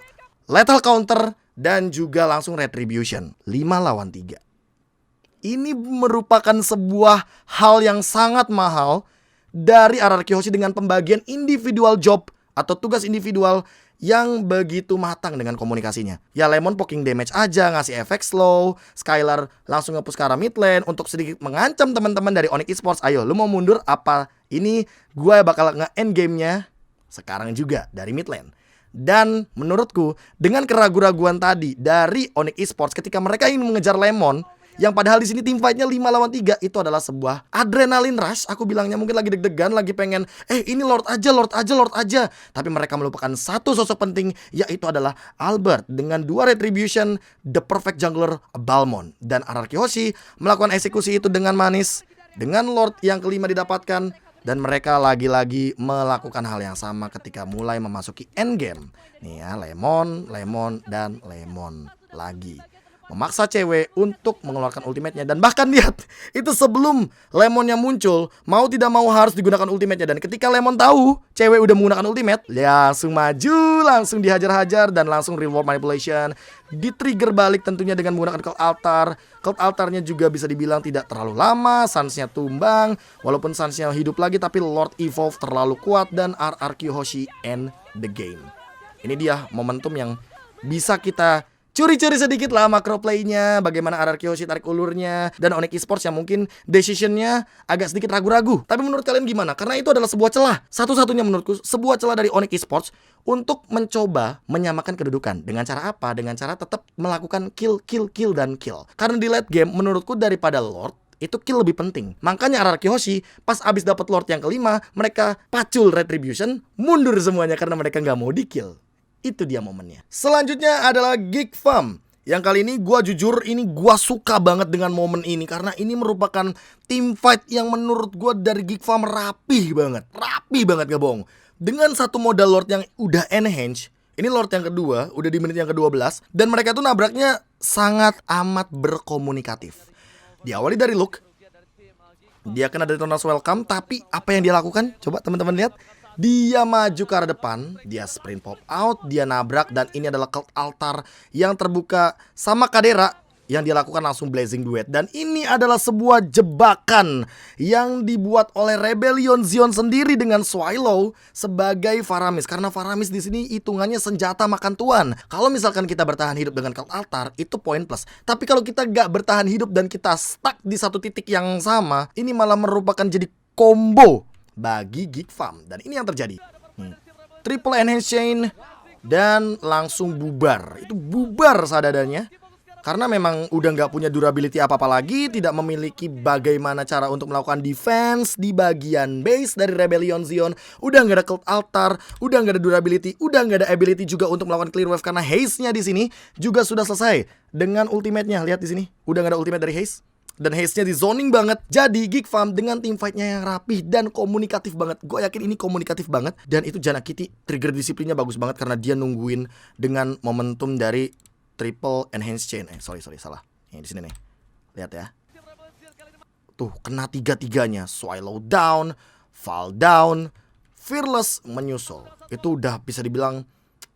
A: lethal counter dan juga langsung retribution. 5 lawan 3. Ini merupakan sebuah hal yang sangat mahal dari RRQ Yoshi dengan pembagian individual job atau tugas individual yang begitu matang dengan komunikasinya. Ya Lemon poking damage aja, ngasih efek slow. Skylar langsung nge-push ke arah mid lane untuk sedikit mengancam teman-teman dari Onyx Esports. Ayo, lu mau mundur apa? Ini gue bakal nge-end gamenya sekarang juga dari mid lane. Dan menurutku dengan keraguan-raguan tadi dari Onyx Esports ketika mereka ingin mengejar Lemon, yang padahal di sini tim fightnya 5 lawan 3, itu adalah sebuah adrenalin rush. Aku bilangnya mungkin lagi deg-degan, lagi pengen ini Lord aja, Lord aja, Lord aja. Tapi mereka melupakan satu sosok penting, yaitu adalah Albert dengan 2 retribution, the perfect jungler Balmond. Dan RRQ Hoshi melakukan eksekusi itu dengan manis, dengan Lord yang kelima didapatkan. Dan mereka lagi-lagi melakukan hal yang sama ketika mulai memasuki endgame. Nih ya, Lemon, dan Lemon lagi memaksa cewek untuk mengeluarkan ultimate-nya. Dan bahkan lihat, itu sebelum Lemonnya muncul, mau tidak mau harus digunakan ultimate-nya. Dan ketika Lemon tahu cewek udah menggunakan ultimate, langsung maju, langsung dihajar-hajar, dan langsung reward manipulation. Di-trigger balik tentunya dengan menggunakan cult altar. Cult altarnya juga bisa dibilang tidak terlalu lama, Suns-nya tumbang. Walaupun Suns-nya hidup lagi, tapi Lord Evolve terlalu kuat dan RRQ Hoshi end the game. Ini dia momentum yang bisa kita curi-curi sedikit lah macro play-nya, bagaimana RRQ Hoshi tarik ulurnya, dan Onyx Esports yang mungkin decision-nya agak sedikit ragu-ragu. Tapi menurut kalian gimana? Karena itu adalah sebuah celah, satu-satunya menurutku sebuah celah dari Onyx Esports untuk mencoba menyamakan kedudukan. Dengan cara apa? Dengan cara tetap melakukan kill, dan kill. Karena di late game menurutku daripada Lord, itu kill lebih penting. Makanya RRQ Hoshi pas abis dapat Lord yang kelima, mereka pacul retribution, mundur semuanya karena mereka nggak mau di kill. Itu dia momennya. Selanjutnya adalah Geek Farm. Yang kali ini gue jujur, ini gue suka banget dengan momen ini. Karena ini merupakan team fight yang menurut gue dari Geek Farm rapih banget. Rapih banget, gak bohong. Dengan satu modal Lord yang udah enhance. Ini Lord yang kedua, udah di menit yang ke-12. Dan mereka tuh nabraknya sangat amat berkomunikatif. Diawali dari Luke. Dia kena dari Tornado Welcome. Tapi apa yang dia lakukan? Coba teman-teman lihat. Dia maju ke arah depan, dia sprint pop out, dia nabrak, dan ini adalah cult altar yang terbuka sama Kadera yang dia lakukan langsung blazing duet. Dan ini adalah sebuah jebakan yang dibuat oleh Rebellion Zion sendiri dengan Swallow sebagai Faramis. Karena Faramis di sini hitungannya senjata makan tuan. Kalau misalkan kita bertahan hidup dengan cult altar, itu poin plus. Tapi kalau kita gak bertahan hidup dan kita stuck di satu titik yang sama, ini malah merupakan jadi combo bagi Geek Farm. Dan ini yang terjadi. Triple enhance chain dan langsung bubar. Itu bubar sadadanya. Karena memang udah nggak punya durability apa-apa lagi, tidak memiliki bagaimana cara untuk melakukan defense di bagian base dari Rebellion Zion. Udah nggak ada cult altar, udah nggak ada durability, udah nggak ada ability juga untuk melakukan clear wave karena haze-nya di sini juga sudah selesai dengan ultimate-nya. Lihat di sini, udah nggak ada ultimate dari haze. Dan haze-nya di zoning banget. Jadi Geek Farm dengan team fight-nya yang rapih dan komunikatif banget. Gue yakin ini komunikatif banget. Dan itu Jana Kitty trigger disiplinnya bagus banget karena dia nungguin dengan momentum dari triple enhance chain. Sorry salah. Ini di sini nih. Lihat ya. Tuh kena tiga-tiganya. Swallow down, fall down, Fearless menyusul. Itu udah bisa dibilang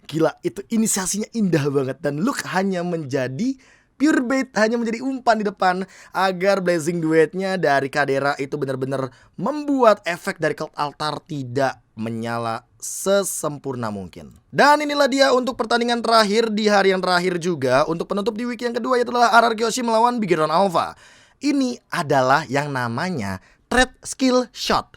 A: gila. Itu inisiasinya indah banget. Dan Luke hanya menjadi pure bait, hanya menjadi umpan di depan agar blazing duetnya dari Kadera itu benar-benar membuat efek dari cult altar tidak menyala sesempurna mungkin. Dan inilah dia untuk pertandingan terakhir di hari yang terakhir juga. Untuk penutup di week yang kedua yaitu adalah RRQ Hoshi melawan Bigetron Alpha. Ini adalah yang namanya threat skill shot.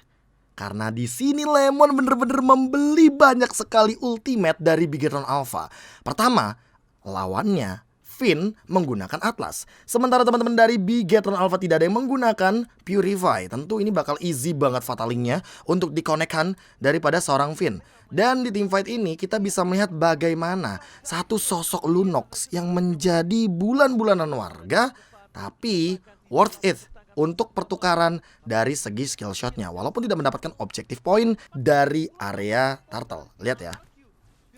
A: Karena di sini Lemon bener-bener membeli banyak sekali ultimate dari Bigetron Alpha. Pertama, lawannya Finn menggunakan Atlas. Sementara teman-teman dari Bigetron Alpha tidak ada yang menggunakan Purify. Tentu ini bakal easy banget fatalingnya untuk dikonekkan daripada seorang Finn. Dan di team fight ini kita bisa melihat bagaimana satu sosok Lunox yang menjadi bulan-bulanan warga, tapi worth it untuk pertukaran dari segi skill shotnya. Walaupun tidak mendapatkan objective point dari area turtle. Lihat ya.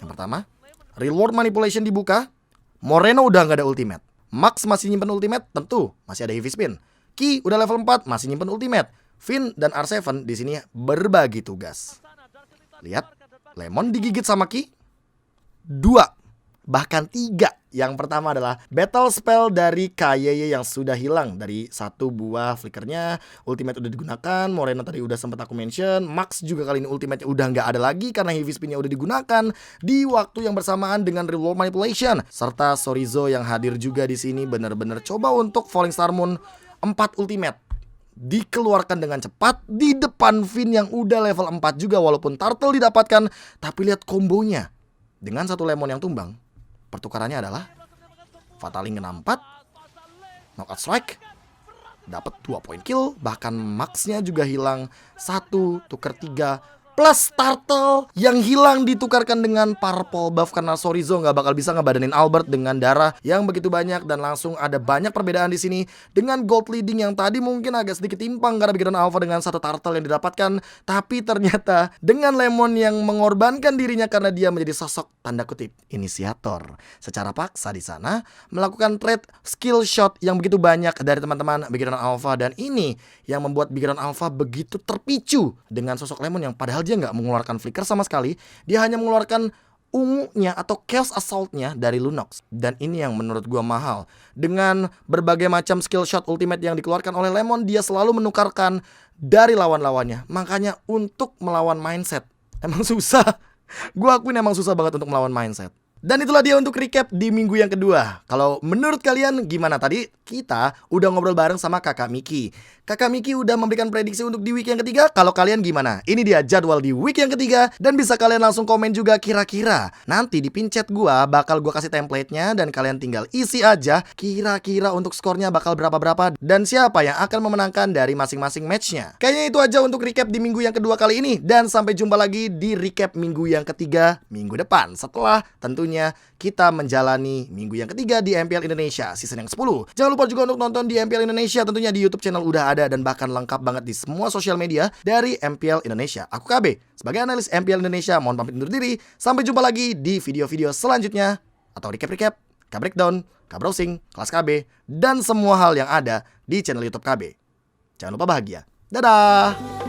A: Yang pertama, reward manipulation dibuka. Moreno udah nggak ada ultimate. Max masih nyimpen ultimate, tentu masih ada heavy spin. Ki udah level 4, masih nyimpen ultimate. Finn dan R7 di sini berbagi tugas. Lihat, Lemon digigit sama Ki. 2, bahkan 3 Yang pertama adalah Battle Spell dari KYY yang sudah hilang dari satu buah flickernya. Ultimate udah digunakan, Morena tadi udah sempat aku mention. Max juga kali ini ultimate-nya udah nggak ada lagi karena heavy spin-nya udah digunakan di waktu yang bersamaan dengan Revolve Manipulation. Serta Sorizo yang hadir juga di sini bener-bener coba untuk Falling Star Moon 4 ultimate dikeluarkan dengan cepat di depan Finn yang udah level 4 juga walaupun turtle didapatkan. Tapi lihat kombonya. Dengan satu lemon yang tumbang, pertukarannya adalah Fataling kena 4, knockout strike, dapat 2 poin kill, bahkan maxnya juga hilang 1, tuker 3, plus turtle yang hilang ditukarkan dengan purple buff karena Sorizo nggak bakal bisa ngebadanin Albert dengan darah yang begitu banyak. Dan langsung ada banyak perbedaan di sini dengan gold leading yang tadi mungkin agak sedikit timpang karena bikinan Alpha dengan satu turtle yang didapatkan. Tapi ternyata dengan Lemon yang mengorbankan dirinya karena dia menjadi sosok tanda kutip inisiator secara paksa di sana, melakukan trade skill shot yang begitu banyak dari teman-teman bikinan Alpha. Dan ini yang membuat bikinan Alpha begitu terpicu dengan sosok Lemon yang padahal dia nggak mengeluarkan flicker sama sekali. Dia hanya mengeluarkan ungunya atau chaos assaultnya dari Lunox. Dan ini yang menurut gua mahal. Dengan berbagai macam skill shot ultimate yang dikeluarkan oleh Lemon, dia selalu menukarkan dari lawan-lawannya. Makanya untuk melawan mindset emang susah. Gua akuin emang susah banget untuk melawan mindset. Dan itulah dia untuk recap di minggu yang kedua. Kalau menurut kalian gimana? Tadi kita udah ngobrol bareng sama Kakak Miki. Kakak Miki udah memberikan prediksi untuk di week yang ketiga. Kalau kalian gimana? Ini dia jadwal di week yang ketiga. Dan bisa kalian langsung komen juga kira-kira. Nanti di pin chat gua bakal gua kasih template-nya. Dan kalian tinggal isi aja kira-kira untuk skornya bakal berapa-berapa. Dan siapa yang akan memenangkan dari masing-masing matchnya. Kayaknya itu aja untuk recap di minggu yang kedua kali ini. Dan sampai jumpa lagi di recap minggu yang ketiga minggu depan. Setelah tentunya kita menjalani minggu yang ketiga di MPL Indonesia season yang 10. Jangan lupa juga untuk nonton di MPL Indonesia, tentunya di YouTube channel udah ada dan bahkan lengkap banget di semua sosial media dari MPL Indonesia. Aku KB sebagai analis MPL Indonesia, mohon pamit undur diri. Sampai jumpa lagi di video-video selanjutnya atau recap-recap, K-Breakdown, K-Browsing, kelas KB, dan semua hal yang ada di channel YouTube KB. Jangan lupa bahagia. Dadah!